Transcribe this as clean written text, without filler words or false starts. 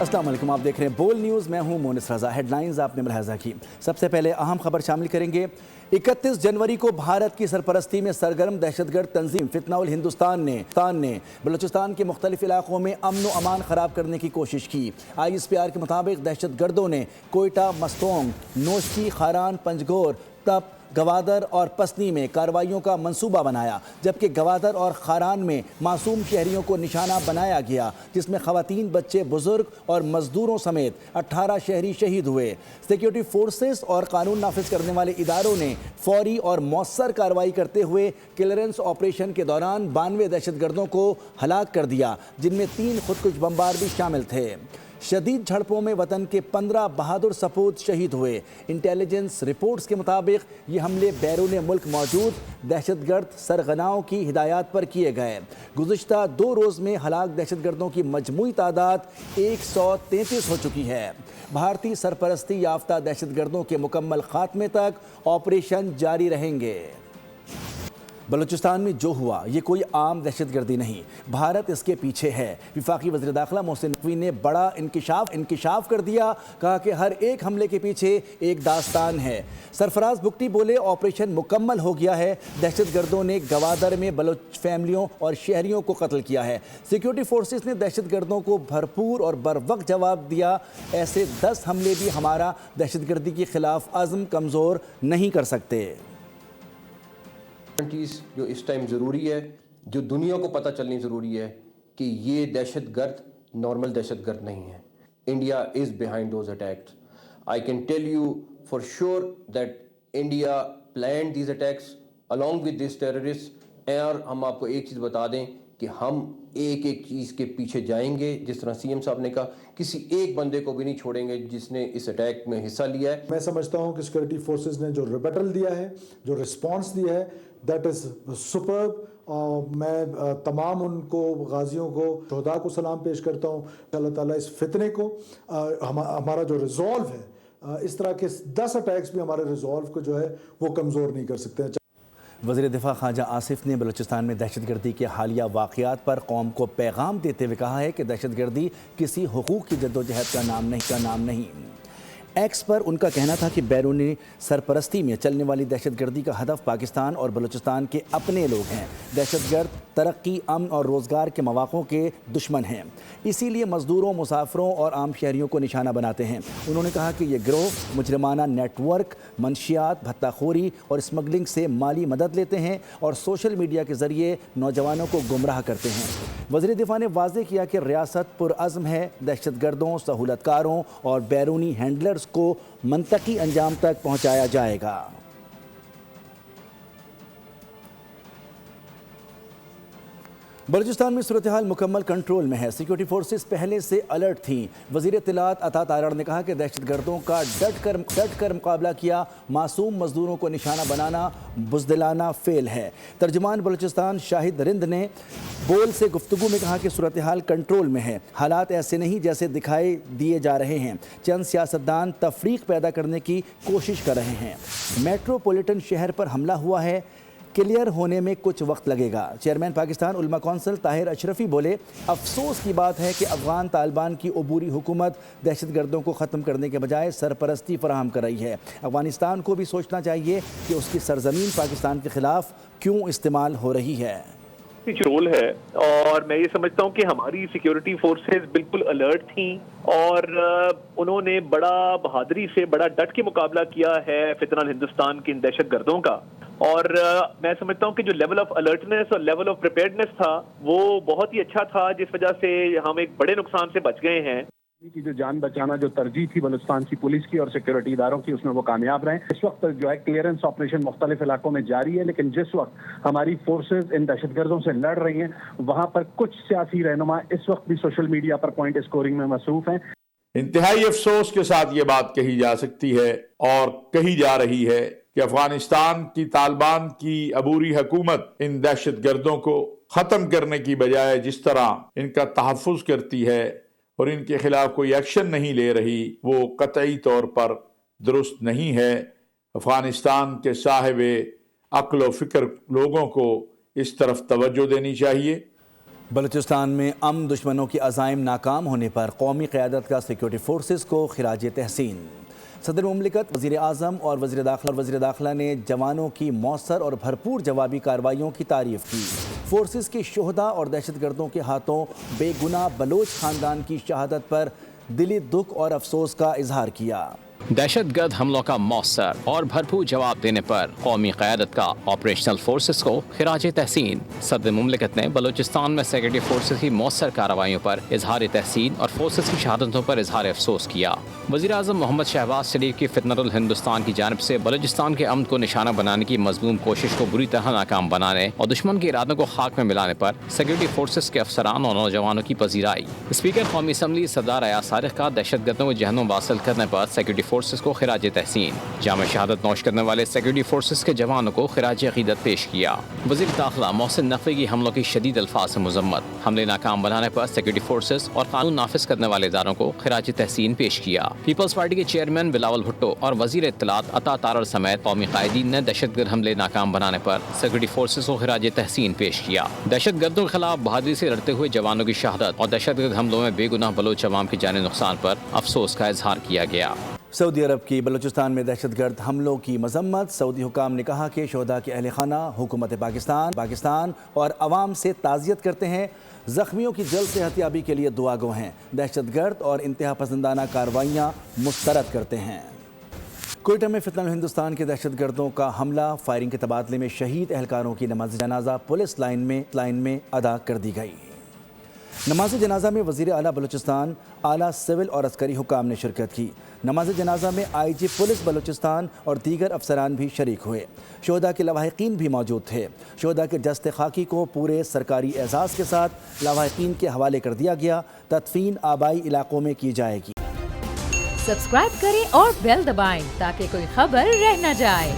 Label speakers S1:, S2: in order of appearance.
S1: السلام علیکم، آپ دیکھ رہے ہیں بول نیوز، میں ہوں مونس رضا۔ ہیڈ لائنز آپ نے ملاحظہ کی۔ سب سے پہلے اہم خبر شامل کریں گے۔ 31 جنوری کو بھارت کی سرپرستی میں سرگرم دہشت گرد تنظیم فتنہ الہندوستان نے بلوچستان کے مختلف علاقوں میں امن و امان خراب کرنے کی کوشش کی۔ ISPR کے مطابق دہشت گردوں نے کوئٹہ، مستونگ، نوشکی، خاران، پنجگور، تپ، گوادر اور پسنی میں کارروائیوں کا منصوبہ بنایا، جبکہ گوادر اور خاران میں معصوم شہریوں کو نشانہ بنایا گیا، جس میں خواتین، بچے، بزرگ اور مزدوروں سمیت 18 شہری شہید ہوئے۔ سیکیورٹی فورسز اور قانون نافذ کرنے والے اداروں نے فوری اور مؤثر کارروائی کرتے ہوئے کلیئرنس آپریشن کے دوران 92 دہشت گردوں کو ہلاک کر دیا، جن میں 3 خودکش بمبار بھی شامل تھے۔ شدید جھڑپوں میں وطن کے 15 بہادر سپوت شہید ہوئے۔ انٹیلیجنس رپورٹس کے مطابق یہ حملے بیرون ملک موجود دہشت گرد سرغناؤں کی ہدایات پر کیے گئے۔ گزشتہ 2 روز میں ہلاک دہشت گردوں کی مجموعی تعداد 133 ہو چکی ہے۔ بھارتی سرپرستی یافتہ دہشت گردوں کے مکمل خاتمے تک آپریشن جاری رہیں گے۔ بلوچستان میں جو ہوا یہ کوئی عام دہشت گردی نہیں، بھارت اس کے پیچھے ہے۔ وفاقی وزیر داخلہ محسن نقوی نے بڑا انکشاف کر دیا، کہا کہ ہر ایک حملے کے پیچھے ایک داستان ہے۔ سرفراز بگٹی بولے آپریشن مکمل ہو گیا ہے، دہشت گردوں نے گوادر میں بلوچ فیملیوں اور شہریوں کو قتل کیا ہے۔ سیکیورٹی فورسز نے دہشت گردوں کو بھرپور اور بروقت جواب دیا۔ ایسے 10 حملے بھی ہمارا دہشت گردی کے خلاف عزم کمزور نہیں کر سکتے۔
S2: جو اس ٹائم ضروری ہے، جو دنیا کو پتہ چلنی ضروری ہے کہ یہ دہشت گرد نارمل دہشت گرد نہیں ہے۔ India is behind those attacks. I can tell you for sure that India planned these attacks along with these terrorists۔ اور ہم آپ کو ایک چیز بتا دیں کہ ہم ایک چیز کے پیچھے جائیں گے، جس طرح CM صاحب نے کہا، کسی ایک بندے کو بھی نہیں چھوڑیں گے جس نے اس اٹیک میں حصہ لیا ہے۔
S3: میں سمجھتا ہوں کہ سیکورٹی فورسز نے جو ریبٹل دیا ہے، جو رسپانس دیا ہے، دیٹ از سپرب۔ میں تمام ان کو غازیوں کو، شہداء کو سلام پیش کرتا ہوں۔ اللہ تعالیٰ اس فتنے کو، ہمارا جو ریزولو ہے، اس طرح کے 10 اٹیکس بھی ہمارے ریزولو کو جو ہے وہ کمزور نہیں کر سکتے۔
S1: وزیر دفاع خواجہ آصف نے بلوچستان میں دہشت گردی کے حالیہ واقعات پر قوم کو پیغام دیتے ہوئے کہا ہے کہ دہشت گردی کسی حقوق کی جدوجہد کا نام نہیں۔ ایکس پر ان کا کہنا تھا کہ بیرونی سرپرستی میں چلنے والی دہشت گردی کا ہدف پاکستان اور بلوچستان کے اپنے لوگ ہیں۔ دہشت گرد ترقی، امن اور روزگار کے مواقعوں کے دشمن ہیں، اسی لیے مزدوروں، مسافروں اور عام شہریوں کو نشانہ بناتے ہیں۔ انہوں نے کہا کہ یہ گروہ مجرمانہ نیٹ ورک، منشیات، بھتہ خوری اور اسمگلنگ سے مالی مدد لیتے ہیں اور سوشل میڈیا کے ذریعے نوجوانوں کو گمراہ کرتے ہیں۔ وزیر دفاع نے واضح کیا کہ ریاست پرعزم ہے دہشت گردوں، سہولت کاروں اور بیرونی ہینڈلرز کو منطقی انجام تک پہنچایا جائے گا۔ بلوچستان میں صورتحال مکمل کنٹرول میں ہے، سیکیورٹی فورسز پہلے سے الرٹ تھیں۔ وزیر اطلاعات عطا تارڑ نے کہا کہ دہشت گردوں کا ڈٹ کر مقابلہ کیا، معصوم مزدوروں کو نشانہ بنانا بزدلانہ فعل ہے۔ ترجمان بلوچستان شاہد رند نے بول سے گفتگو میں کہا کہ صورتحال کنٹرول میں ہے، حالات ایسے نہیں جیسے دکھائی دیے جا رہے ہیں، چند سیاستدان تفریق پیدا کرنے کی کوشش کر رہے ہیں۔ میٹروپولیٹن شہر پر حملہ ہوا ہے، کلیئر ہونے میں کچھ وقت لگے گا۔ چیئرمین پاکستان علماء کونسل طاہر اشرفی بولے افسوس کی بات ہے کہ افغان طالبان کی عبوری حکومت دہشت گردوں کو ختم کرنے کے بجائے سرپرستی فراہم کر رہی ہے۔ افغانستان کو بھی سوچنا چاہیے کہ اس کی سرزمین پاکستان کے خلاف کیوں استعمال ہو رہی ہے۔
S4: رول ہے، اور میں یہ سمجھتا ہوں کہ ہماری سیکیورٹی فورسز بالکل الرٹ تھیں اور انہوں نے بڑا بہادری سے، بڑا ڈٹ کے مقابلہ کیا ہے فتنہ ہندوستان کے ان دہشت گردوں کا۔ اور میں سمجھتا ہوں کہ جو لیول آف الرٹنس اور لیول آف پریپیئرڈنس تھا وہ بہت ہی اچھا تھا، جس وجہ سے ہم ایک بڑے نقصان سے بچ گئے ہیں۔
S5: کی جو جان بچانا جو ترجیح تھی بلوچستان کی پولیس کی اور سیکورٹی اداروں کی، اس میں وہ کامیاب رہے۔ اس وقت جو ہے کلیئرنس آپریشن مختلف علاقوں میں جاری ہے، لیکن جس وقت ہماری فورسز ان دہشت گردوں سے لڑ رہی ہیں وہاں پر کچھ سیاسی رہنما اس وقت بھی سوشل میڈیا پر پوائنٹ اسکورنگ میں مصروف ہیں۔
S6: انتہائی افسوس کے ساتھ یہ بات کہی جا سکتی ہے اور کہی جا رہی ہے کہ افغانستان کی طالبان کی عبوری حکومت ان دہشت گردوں کو ختم کرنے کی بجائے جس طرح ان کا تحفظ کرتی ہے اور ان کے خلاف کوئی ایکشن نہیں لے رہی، وہ قطعی طور پر درست نہیں ہے۔ افغانستان کے صاحب عقل و فکر لوگوں کو اس طرف توجہ دینی چاہیے۔
S1: بلوچستان میں امن دشمنوں کی عزائم ناکام ہونے پر قومی قیادت کا سیکیورٹی فورسز کو خراج تحسین۔ صدر مملکت، وزیر اعظم اور وزیر داخلہ نے جوانوں کی مؤثر اور بھرپور جوابی کارروائیوں کی تعریف کی۔ فورسز کے شہداء اور دہشت گردوں کے ہاتھوں بے گناہ بلوچ خاندان کی شہادت پر دلی دکھ اور افسوس کا اظہار کیا۔
S7: دہشت گرد حملوں کا مؤثر اور بھرپور جواب دینے پر قومی قیادت کا آپریشنل فورسز کو خراج تحسین۔ صدر مملکت نے بلوچستان میں سیکورٹی فورسز کی مؤثر کارروائیوں پر اظہار تحسین اور فورسز کی شہادتوں پر اظہار افسوس کیا۔ وزیر اعظم محمد شہباز شریف کی فتنۃ الہندوستان کی جانب سے بلوچستان کے امن کو نشانہ بنانے کی مذموم کوشش کو بری طرح ناکام بنانے اور دشمن کے ارادوں کو خاک میں ملانے پر سیکورٹی فورسز کے افسران اور نوجوانوں کی پذیرائی۔ اسپیکر قومی اسمبلی سردار ایاز صادق کا دہشت گردوں کو جہنم واصل کرنے پر سیکورٹی فورسز کو خراج تحسین۔ جامع شہادت نوش کرنے والے سیکورٹی فورسز کے جوانوں کو خراج عقیدت پیش کیا۔ وزیر داخلہ محسن نقوی کی حملوں کی شدید الفاظ سے مذمت۔ حملے ناکام بنانے پر سیکورٹی فورسز اور قانون نافذ کرنے والے اداروں کو خراج تحسین پیش کیا۔ پیپلز پارٹی کے چیئرمین بلاول بھٹو اور وزیر اطلاعات عطا تارڑ سمیت قومی قائدین نے دہشت گرد حملے ناکام بنانے پر سیکورٹی فورسز کو خراج تحسین پیش کیا۔ دہشت گردوں کے خلاف بہادری سے لڑتے ہوئے جوانوں کی شہادت اور دہشت گرد حملوں میں بے گناہ بلوچ عوام کے جانی نقصان پر افسوس کا اظہار کیا گیا۔
S1: سعودی عرب کی بلوچستان میں دہشت گرد حملوں کی مذمت۔ سعودی حکام نے کہا کہ شہداء کے اہل خانہ حکومت پاکستان اور عوام سے تعزیت کرتے ہیں، زخمیوں کی جلد صحتیابی کے لیے دعا گو ہیں، دہشت گرد اور انتہا پسندانہ کارروائیاں مسترد کرتے ہیں۔ کوئٹہ میں فتنہ الہندوستان کے دہشت گردوں کا حملہ، فائرنگ کے تبادلے میں شہید اہلکاروں کی نماز جنازہ پولیس لائن میں ادا کر دی گئی۔ نماز جنازہ میں وزیر اعلیٰ بلوچستان، اعلیٰ سول اور عسکری حکام نے شرکت کی۔ نماز جنازہ میں آئی جی پولیس بلوچستان اور دیگر افسران بھی شریک ہوئے۔ شہداء کے لواحقین بھی موجود تھے۔ شہداء کے جسد خاکی کو پورے سرکاری اعزاز کے ساتھ لواحقین کے حوالے کر دیا گیا۔ تدفین آبائی علاقوں میں کی جائے گی۔
S8: سبسکرائب کریں اور بیل دبائیں تاکہ کوئی خبر رہ نہ جائے۔